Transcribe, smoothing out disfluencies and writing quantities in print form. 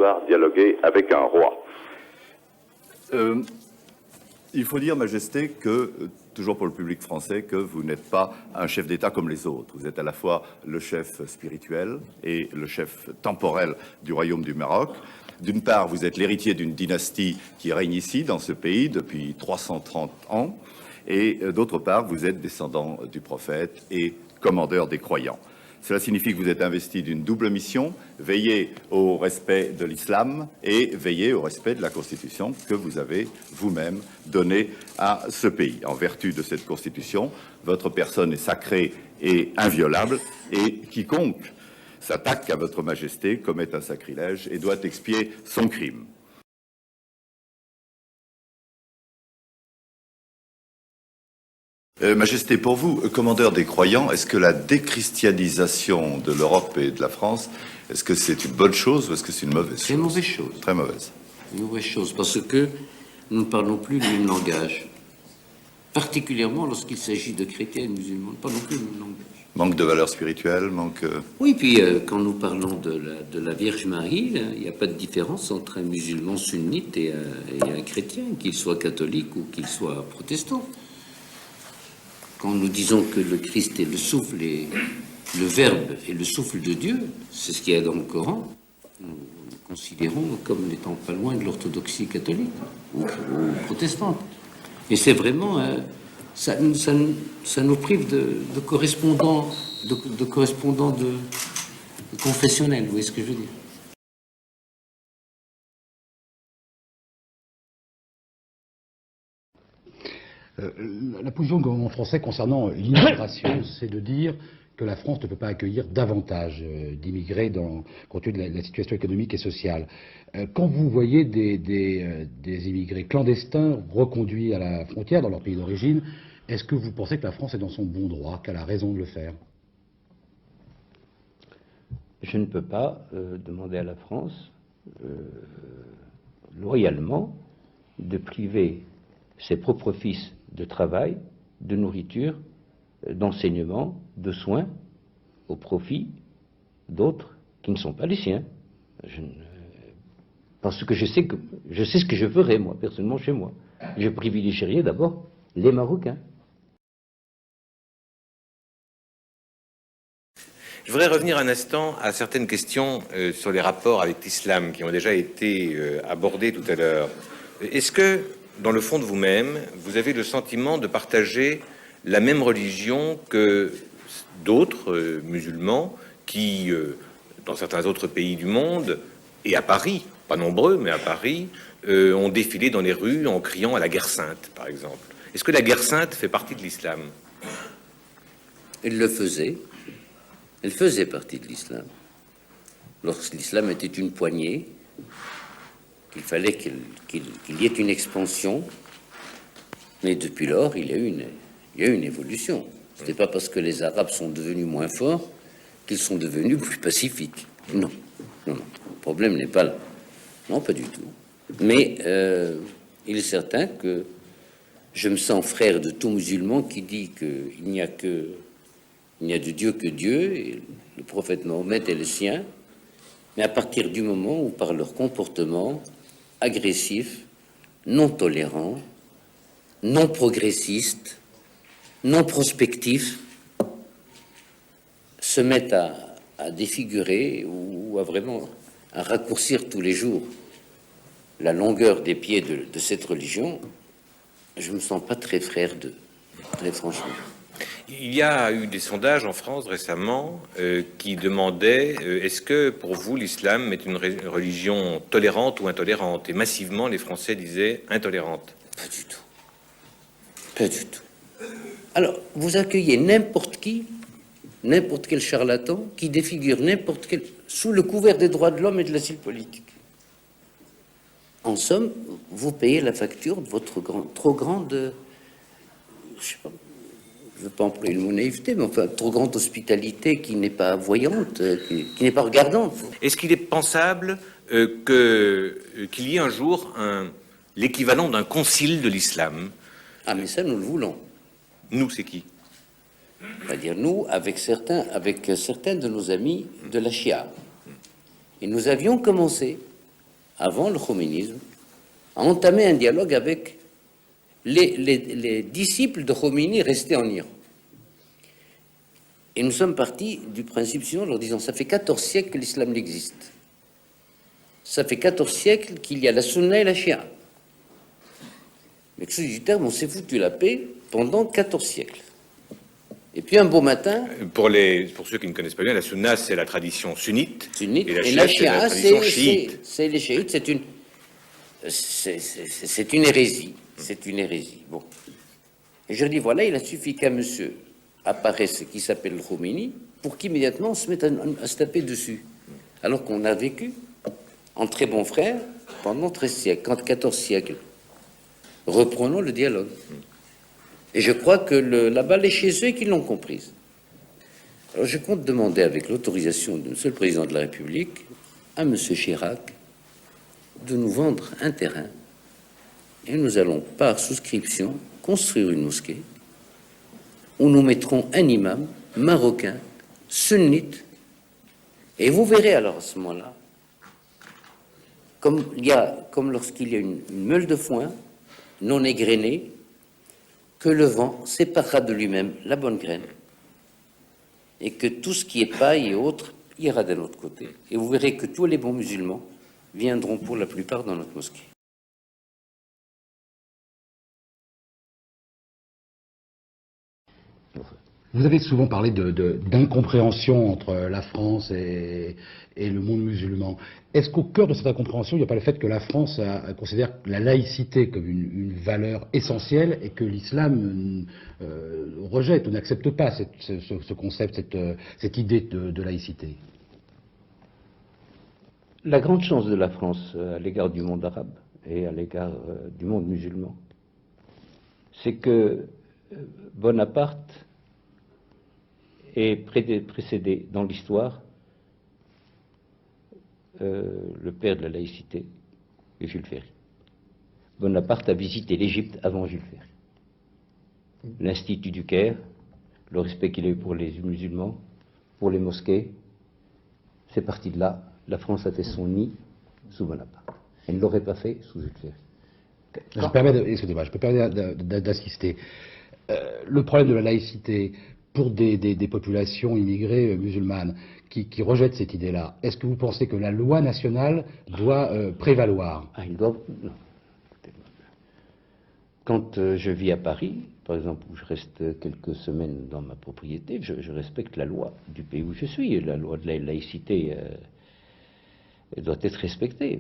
soir dialoguer avec un roi. Il faut dire, Majesté, que, toujours pour le public français, que vous n'êtes pas un chef d'État comme les autres. Vous êtes à la fois le chef spirituel et le chef temporel du Royaume du Maroc. D'une part, vous êtes l'héritier d'une dynastie qui règne ici, dans ce pays, depuis 330 ans. Et d'autre part, vous êtes descendant du prophète et commandeur des croyants. Cela signifie que vous êtes investi d'une double mission, veiller au respect de l'islam et veiller au respect de la Constitution que vous avez vous-même donnée à ce pays. En vertu de cette Constitution, votre personne est sacrée et inviolable, et quiconque s'attaque à votre Majesté commet un sacrilège et doit expier son crime. Majesté, pour vous, commandeur des croyants, est-ce que la déchristianisation de l'Europe et de la France, est-ce que c'est une bonne chose ou est-ce que c'est une mauvaise chose? C'est une mauvaise chose. Très mauvaise. Une mauvaise chose, parce que nous ne parlons plus le même langage. Particulièrement lorsqu'il s'agit de chrétiens et de musulmans, nous ne parlons plus le même langage. Manque de valeurs spirituelles, manque... Oui, puis quand nous parlons de la Vierge Marie, là, il n'y a pas de différence entre un musulman sunnite et un chrétien, qu'il soit catholique ou qu'il soit protestant. Quand nous disons que le Christ est le souffle et le Verbe est le souffle de Dieu, c'est ce qu'il y a dans le Coran, nous le considérons comme n'étant pas loin de l'orthodoxie catholique ou protestante. Et c'est vraiment... ça nous prive de correspondants confessionnels, vous voyez ce que je veux dire? La position du gouvernement français concernant l'immigration, c'est de dire que la France ne peut pas accueillir davantage d'immigrés compte tenu de la situation économique et sociale. Quand vous voyez des immigrés clandestins reconduits à la frontière dans leur pays d'origine, est-ce que vous pensez que la France est dans son bon droit, qu'elle a raison de le faire? Je ne peux pas demander à la France loyalement de priver ses propres fils de travail, de nourriture, d'enseignement, de soins, au profit d'autres qui ne sont pas les siens. Parce que je sais ce que je ferais, moi, personnellement, chez moi. Je privilégierais d'abord les Marocains. Je voudrais revenir un instant à certaines questions sur les rapports avec l'islam qui ont déjà été abordées tout à l'heure. Est-ce que, dans le fond de vous-même, vous avez le sentiment de partager la même religion que d'autres musulmans qui, dans certains autres pays du monde, et à Paris, pas nombreux, mais à Paris, ont défilé dans les rues en criant à la guerre sainte, par exemple? Est-ce que la guerre sainte fait partie de l'islam? Elle le faisait. Elle faisait partie de l'islam. Lorsque l'islam était une poignée, qu'il fallait qu'il y ait une expansion, mais depuis lors, il y a eu une évolution. Ce n'est pas parce que les Arabes sont devenus moins forts qu'ils sont devenus plus pacifiques. Non. Le problème n'est pas là. Non, pas du tout. Mais il est certain que je me sens frère de tout musulman qui dit qu'il n'y a de Dieu que Dieu, et le prophète Mahomet est le sien, mais à partir du moment où, par leur comportement agressif, non tolérant, non progressiste, non prospectif, se mettent à défigurer ou à vraiment à raccourcir tous les jours la longueur des pieds de cette religion, je me sens pas très frère d'eux, très franchement. Il y a eu des sondages en France récemment qui demandaient est-ce que pour vous l'islam est une religion tolérante ou intolérante? Et massivement les Français disaient intolérante. Pas du tout. Pas du tout. Alors, vous accueillez n'importe qui, n'importe quel charlatan qui défigure n'importe quel... sous le couvert des droits de l'homme et de l'asile politique. En somme, vous payez la facture de votre trop grande... je sais pas, je ne veux pas employer le mot naïveté, mais enfin, trop grande hospitalité qui n'est pas voyante, qui n'est pas regardante. Est-ce qu'il est pensable qu'il y ait un jour l'équivalent d'un concile de l'islam? Ah, mais ça, nous le voulons. Nous, c'est qui? C'est-à-dire nous, avec certains de nos amis de la Chia. Et nous avions commencé avant le khoménisme, a entamé un dialogue avec les disciples de Khomeini restés en Iran. Et nous sommes partis du principe suivant, leur disant, ça fait 14 siècles que l'islam n'existe. Ça fait 14 siècles qu'il y a la sunna et la shia. Mais que du terme, on s'est foutu la paix pendant 14 siècles. Et puis un beau matin... Pour ceux qui ne connaissent pas bien, la sunna, c'est la tradition sunnite. Et la shia, c'est les chiites. C'est une hérésie. C'est une hérésie. Bon. Et je dis, voilà, il a suffi qu'un monsieur apparaisse qui s'appelle Khomeini pour qu'immédiatement on se mette à se taper dessus. Alors qu'on a vécu en très bons frères pendant 13 siècles, 14 siècles. Reprenons le dialogue. Et je crois que la balle est chez eux et qu'ils l'ont comprise. Alors je compte demander, avec l'autorisation de Monsieur le Président de la République, à Monsieur Chirac de nous vendre un terrain. Et nous allons, par souscription, construire une mosquée où nous mettrons un imam marocain, sunnite, et vous verrez alors à ce moment-là, comme lorsqu'il y a une meule de foin non égrenée, que le vent séparera de lui-même la bonne graine, et que tout ce qui est paille et autres ira d'un autre côté. Et vous verrez que tous les bons musulmans viendront pour la plupart dans notre mosquée. Vous avez souvent parlé d'incompréhension entre la France et le monde musulman. Est-ce qu'au cœur de cette incompréhension, il n'y a pas le fait que la France considère la laïcité comme une valeur essentielle et que l'islam rejette ou n'accepte pas ce concept, cette idée de laïcité? La grande chance de la France à l'égard du monde arabe et à l'égard du monde musulman, c'est que Bonaparte est précédé dans l'histoire le père de la laïcité, Jules Ferry. Bonaparte a visité l'Égypte avant Jules Ferry. L'Institut du Caire, le respect qu'il a eu pour les musulmans, pour les mosquées, c'est parti de là. La France a fait son nid sous Bonaparte. Elle ne l'aurait pas fait sous Jules Ferry. Je peux permettre d'insister. Le problème de la laïcité pour des populations immigrées musulmanes qui rejettent cette idée-là, est-ce que vous pensez que la loi nationale doit prévaloir? Il doit... Non. Quand je vis à Paris, par exemple, où je reste quelques semaines dans ma propriété, je respecte la loi du pays où je suis. La loi de la laïcité doit être respectée.